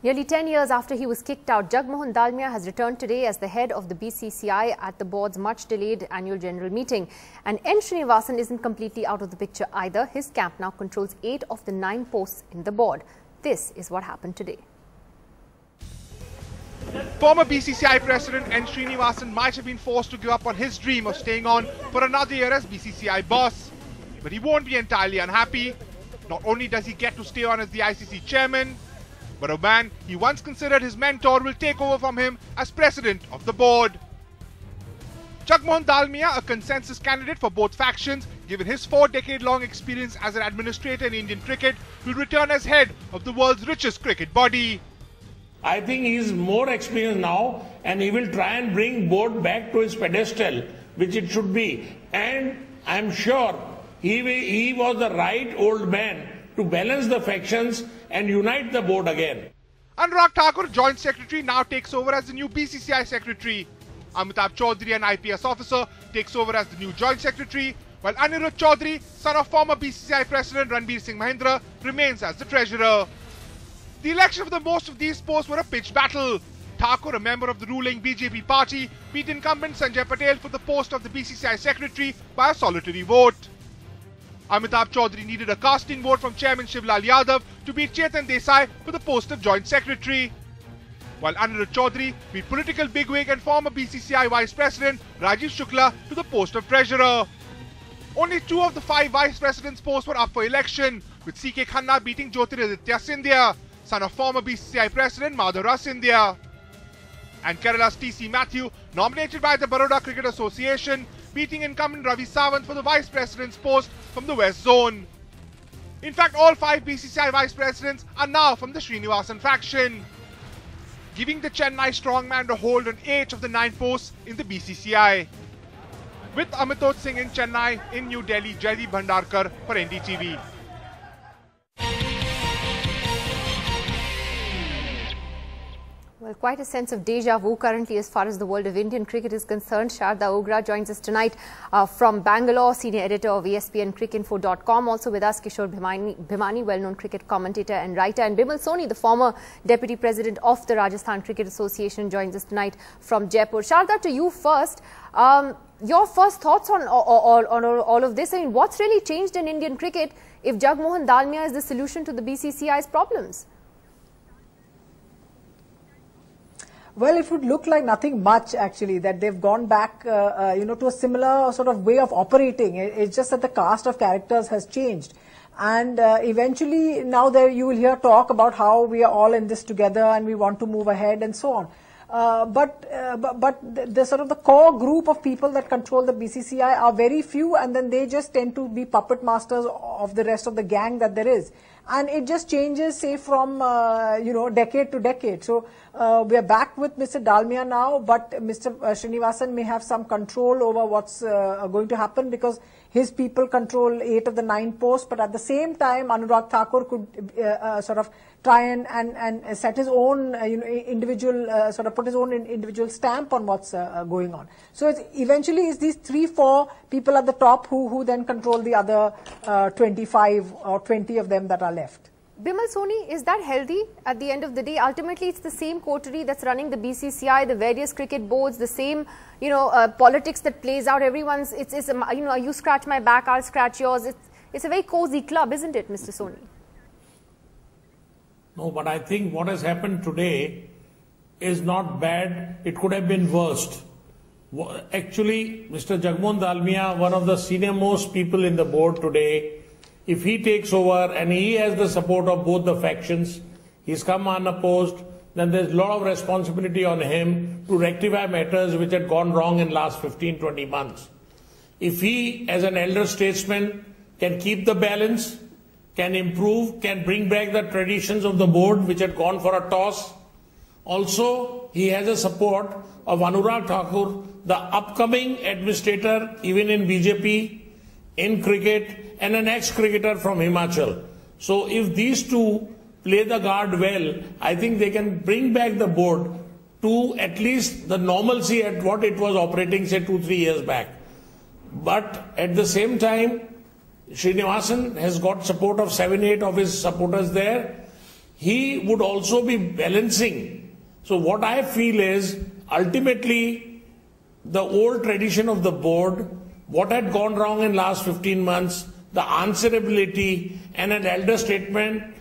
Nearly 10 years after he was kicked out, Jagmohan Dalmiya has returned today as the head of the BCCI at the board's much-delayed annual general meeting. And N. Srinivasan isn't completely out of the picture either. His camp now controls 8 of the 9 posts in the board. This is what happened today. Former BCCI President N. Srinivasan might have been forced to give up on his dream of staying on for another year as BCCI boss. But he won't be entirely unhappy. Not only does he get to stay on as the ICC chairman, but a man he once considered his mentor will take over from him as president of the board. Jagmohan Dalmiya, a consensus candidate for both factions, given his 4-decade-long experience as an administrator in Indian cricket, will return as head of the world's richest cricket body. I think he is more experienced now and he will try and bring board back to its pedestal, which it should be. And I am sure he was the right old man to balance the factions and unite the board again. Anurag Thakur, Joint Secretary, now takes over as the new BCCI Secretary. Amitabh Chaudhary, an IPS officer, takes over as the new Joint Secretary, while Anirudh Chaudhary, son of former BCCI President Ranbir Singh Mahindra, remains as the Treasurer. The election for most of these posts were a pitched battle. Thakur, a member of the ruling BJP party, beat incumbent Sanjay Patel for the post of the BCCI Secretary by a solitary vote. Amitabh Chaudhary needed a casting vote from Chairman Shivlal Yadav to beat Chetan Desai for the post of Joint Secretary. While Anirudh Chaudhary beat political bigwig and former BCCI Vice President Rajiv Shukla to the post of Treasurer. Only 2 of the 5 Vice Presidents' posts were up for election, with C.K. Khanna beating Jyotiraditya Scindia, son of former BCCI President Madhavrao Scindia. And Kerala's T.C. Matthew, nominated by the Baroda Cricket Association, beating incumbent Ravi Sawant for the Vice President's post from the West Zone. In fact, all 5 BCCI Vice Presidents are now from the Srinivasan faction, giving the Chennai strongman a hold on 8 of the 9 posts in the BCCI. With Amitoj Singh in Chennai, in New Delhi, Jaideep Bhandarkar for NDTV. Well, quite a sense of deja vu currently as far as the world of Indian cricket is concerned. Sharda Ogra joins us tonight from Bangalore, senior editor of ESPN-Cricinfo.com. Also with us, Kishore Bhimani, well-known cricket commentator and writer. And Bimal Soni, the former deputy president of the Rajasthan Cricket Association, joins us tonight from Jaipur. Sharda, to you first. Your first thoughts on all of this? I mean, what's really changed in Indian cricket if Jagmohan Dalmiya is the solution to the BCCI's problems? Well, it would look like nothing much actually, that they've gone back, to a similar sort of way of operating. It's just that the cast of characters has changed. And eventually now there you will hear talk about how we are all in this together and we want to move ahead and so on. But the sort of the core group of people that control the BCCI are very few, and then they just tend to be puppet masters of the rest of the gang that there is. And it just changes, say, from, decade to decade. So we are back with Mr. Dalmiya now, but Mr. Srinivasan may have some control over what's going to happen, because his people control 8 of the 9 posts. But at the same time, Anurag Thakur could sort of try and set his own individual, put his own individual stamp on what's going on. So eventually it's these 3-4 people at the top who then control the other 25 or 20 of them that are left. Bimal Soni, is that healthy at the end of the day? Ultimately, it's the same coterie that's running the BCCI, the various cricket boards, the same, politics that plays out. Everyone's, you scratch my back, I'll scratch yours. It's a very cozy club, isn't it, Mr. Soni? No, but I think what has happened today is not bad. It could have been worst. Actually, Mr. Jagmohan Dalmiya, one of the senior most people in the board today, if he takes over and he has the support of both the factions, he's come unopposed, then there's a lot of responsibility on him to rectify matters which had gone wrong in the last 15-20 months. If he, as an elder statesman, can keep the balance, can improve, can bring back the traditions of the board which had gone for a toss. Also, he has a support of Anurag Thakur, the upcoming administrator even in BJP, in cricket, and an ex-cricketer from Himachal. So if these two play the guard well, I think they can bring back the board to at least the normalcy at what it was operating, say, 2-3 years back. But at the same time, Srinivasan has got support of 7-8 of his supporters there. he would also be balancing. So what I feel is ultimately the old tradition of the board, what had gone wrong in last 15 months, the answerability and an elder statesman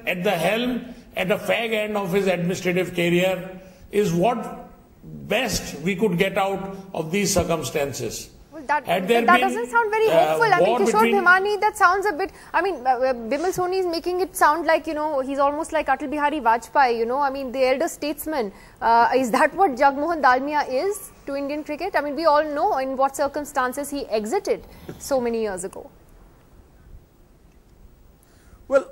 at the helm at the fag end of his administrative career is what best we could get out of these circumstances. Well, that doesn't sound very hopeful. I mean, Kishore Bhimani, that sounds a bit, I mean, Bimal Soni is making it sound like, you know, he's almost like Atal Bihari Vajpayee, you know, I mean, the elder statesman. Is that what Jagmohan Dalmiya is to Indian cricket? I mean, we all know in what circumstances he exited so many years ago. Well,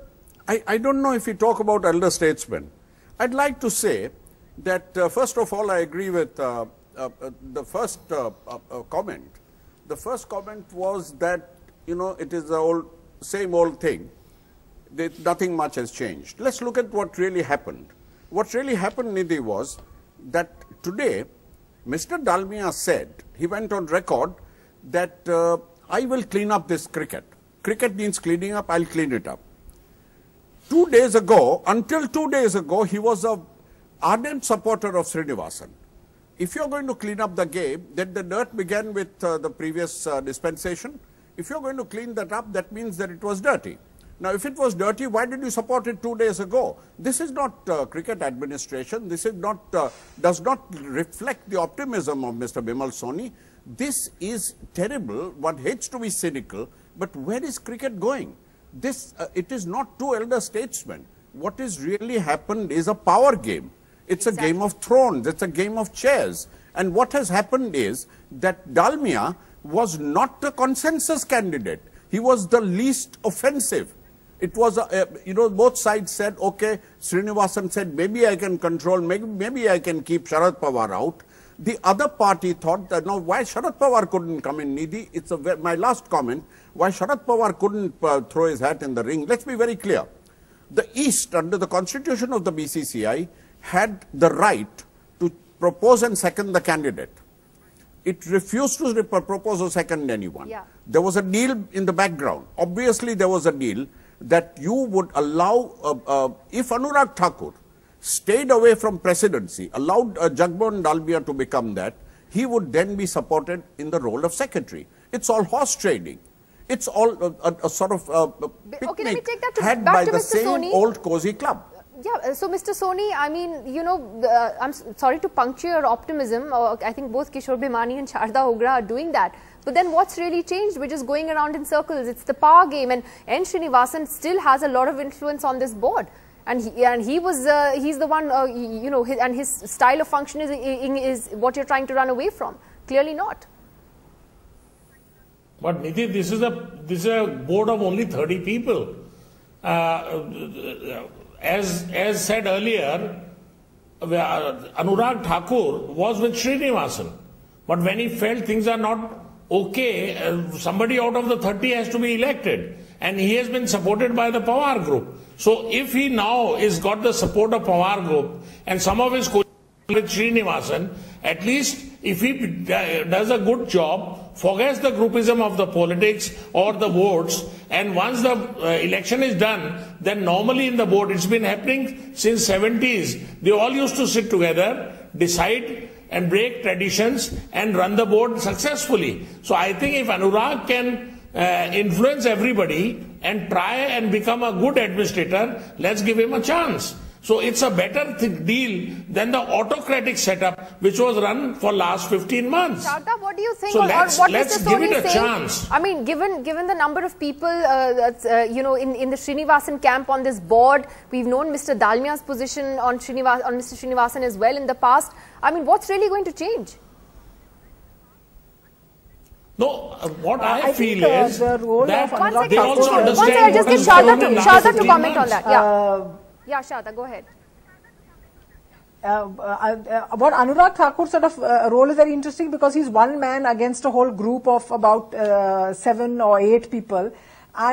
I don't know if we talk about elder statesmen. I'd like to say that, first of all, I agree with the first comment. The first comment was that, you know, it is the same old thing. Nothing much has changed. Let's look at what really happened. What really happened, Nidhi, was that today, Mr. Dalmiya said, he went on record that I will clean up this cricket. Cricket needs cleaning up, I'll clean it up. 2 days ago, until 2 days ago, he was an ardent supporter of Srinivasan. If you're going to clean up the game, then the dirt began with the previous dispensation. If you're going to clean that up, that means that it was dirty. Now, if it was dirty, why did you support it 2 days ago? This is not cricket administration. This is not, does not reflect the optimism of Mr. Bimal Soni. This is terrible. One hates to be cynical, but where is cricket going? This, it is not two elder statesmen. What is really happened is a power game. It's a game of thrones. It's a game of chairs. And what has happened is that Dalmiya was not a consensus candidate. He was the least offensive. It was, you know, both sides said, okay, Srinivasan said, maybe I can control, maybe I can keep Sharad Pawar out. The other party thought that, now, why Sharad Pawar couldn't come in, Nidhi? It's my last comment. Why Sharad Pawar couldn't throw his hat in the ring? Let's be very clear. The East, under the constitution of the BCCI, had the right to propose and second the candidate. It refused to propose or second anyone. Yeah. There was a deal in the background. Obviously, there was a deal that you would allow, if Anurag Thakur stayed away from presidency, allowed Jagmohan Dalmiya to become that, he would then be supported in the role of secretary. It's all horse trading. It's all a sort of picnic had by the same old cozy club. Yeah, so Mr. Soni, I mean, you know, I'm sorry to puncture your optimism. I think both Kishore Bhimani and Sharda Ogra are doing that. But then what's really changed? We're just going around in circles. It's the power game, and N. Srinivasan still has a lot of influence on this board. And he's the one, you know, and his style of function is what you're trying to run away from. Clearly not. But Nidhi, this is a board of only 30 people. As said earlier, Anurag Thakur was with Srinivasan. But when he felt things are not okay, somebody out of the 30 has to be elected. And he has been supported by the Pawar group. So if he now is got the support of Pawar group and some of his with Srinivasan, at least if he does a good job, forgets the groupism of the politics or the votes, and once the election is done, then normally in the board, it's been happening since 70s. They all used to sit together, decide and break traditions and run the board successfully. So I think if Anurag can influence everybody and try and become a good administrator, let's give him a chance. So it's a better deal than the autocratic setup which was run for last 15 months. Sharda, what do you think? So let's give it a chance. I mean, given the number of people, you know, in the Srinivasan camp on this board, we've known Mr. Dalmiya's position on Mr. Srinivasan as well in the past. I mean, what's really going to change? No, what I feel is the role that they also understand. Just get Sharda to comment on that. Yeah. Yeah, Sharda, go ahead. What Anurag Thakur's sort of role is very interesting because he's one man against a whole group of about 7 or 8 people,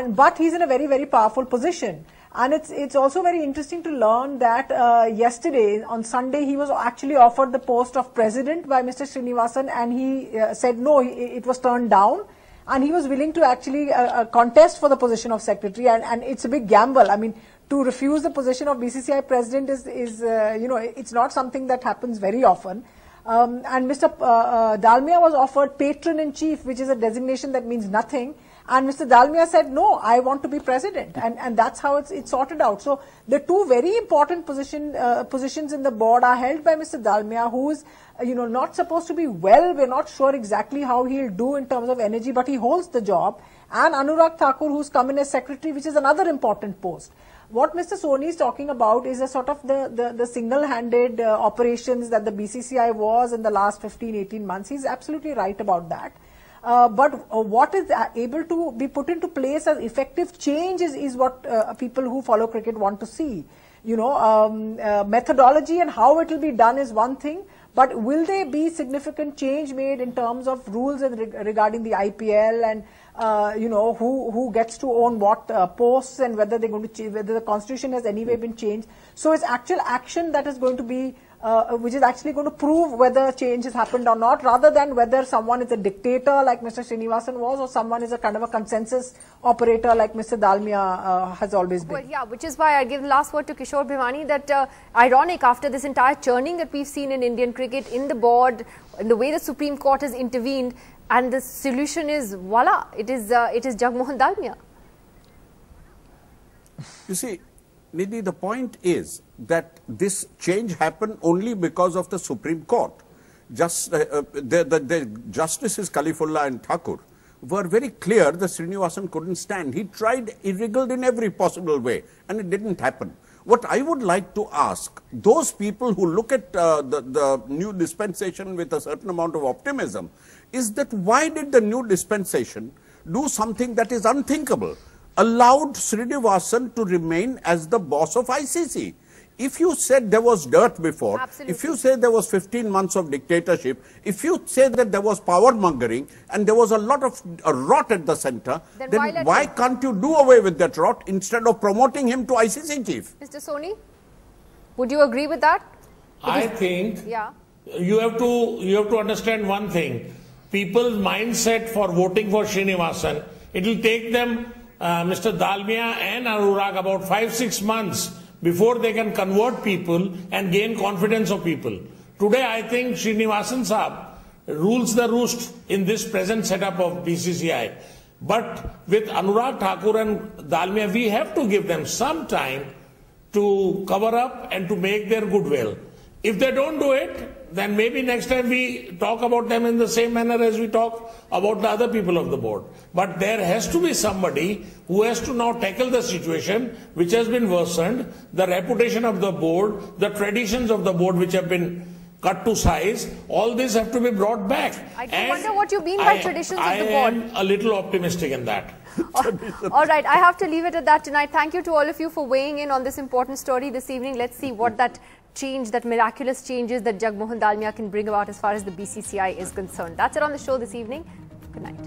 but he's in a very, very powerful position. And it's also very interesting to learn that yesterday, on Sunday, he was actually offered the post of president by Mr. Srinivasan, and he said no, it was turned down. And he was willing to actually contest for the position of secretary, and it's a big gamble. I mean, to refuse the position of BCCI president is you know, it's not something that happens very often. And Mr. Dalmiya was offered patron-in-chief, which is a designation that means nothing. And Mr. Dalmiya said, no, I want to be president. And that's how it's sorted out. So the two very important positions in the board are held by Mr. Dalmiya, who is, you know, not supposed to be well. We're not sure exactly how he'll do in terms of energy, but he holds the job. And Anurag Thakur, who's come in as secretary, which is another important post. What Mr. Soni is talking about is a sort of the single-handed operations that the BCCI was in the last 15-18 months. He's absolutely right about that. But what is able to be put into place as effective change is what people who follow cricket want to see. You know, methodology and how it will be done is one thing, but will there be significant change made in terms of rules regarding the IPL and you know, who gets to own what posts and whether they're going to change, whether the constitution has anyway been changed. So it's actual action that is going to be which is actually going to prove whether change has happened or not, rather than whether someone is a dictator like Mr. Srinivasan was, or someone is a kind of a consensus operator like Mr. Dalmiya has always been. Well, yeah, which is why I give the last word to Kishore Bhimani, that ironic after this entire churning that we've seen in Indian cricket, in the board, in the way the Supreme Court has intervened, and the solution is, voila, it is Jagmohan Dalmiya. You see, Nidhi, the point is that this change happened only because of the Supreme Court. The Justices Khalifullah and Thakur were very clear that Srinivasan couldn't stand. He tried, he wriggled in every possible way, and it didn't happen. What I would like to ask those people who look at the new dispensation with a certain amount of optimism is that why did the new dispensation do something that is unthinkable? Allowed Srinivasan to remain as the boss of ICC. If you said there was dirt before, absolutely, if you say there was 15 months of dictatorship, if you say that there was power mongering and there was a lot of rot at the center, then why can't you do away with that rot instead of promoting him to ICC chief? Mr. Soni, would you agree with that? I think yeah, you have to understand one thing. People's mindset for voting for Srinivasan, it will take them Mr. Dalmiya and Anurag about 5-6 months before they can convert people and gain confidence of people. Today, I think Srinivasan Saab rules the roost in this present setup of BCCI. But with Anurag Thakur and Dalmiya, we have to give them some time to cover up and to make their goodwill. If they don't do it, then maybe next time we talk about them in the same manner as we talk about the other people of the board. But there has to be somebody who has to now tackle the situation which has been worsened, the reputation of the board, the traditions of the board which have been cut to size, all this have to be brought back. I wonder what you mean by traditions of the board. I am a little optimistic in that. All right, I have to leave it at that tonight. Thank you to all of you for weighing in on this important story this evening. Let's see what that change, that miraculous changes that Jagmohan Dalmiya can bring about as far as the BCCI is concerned. That's it on the show this evening. Good night.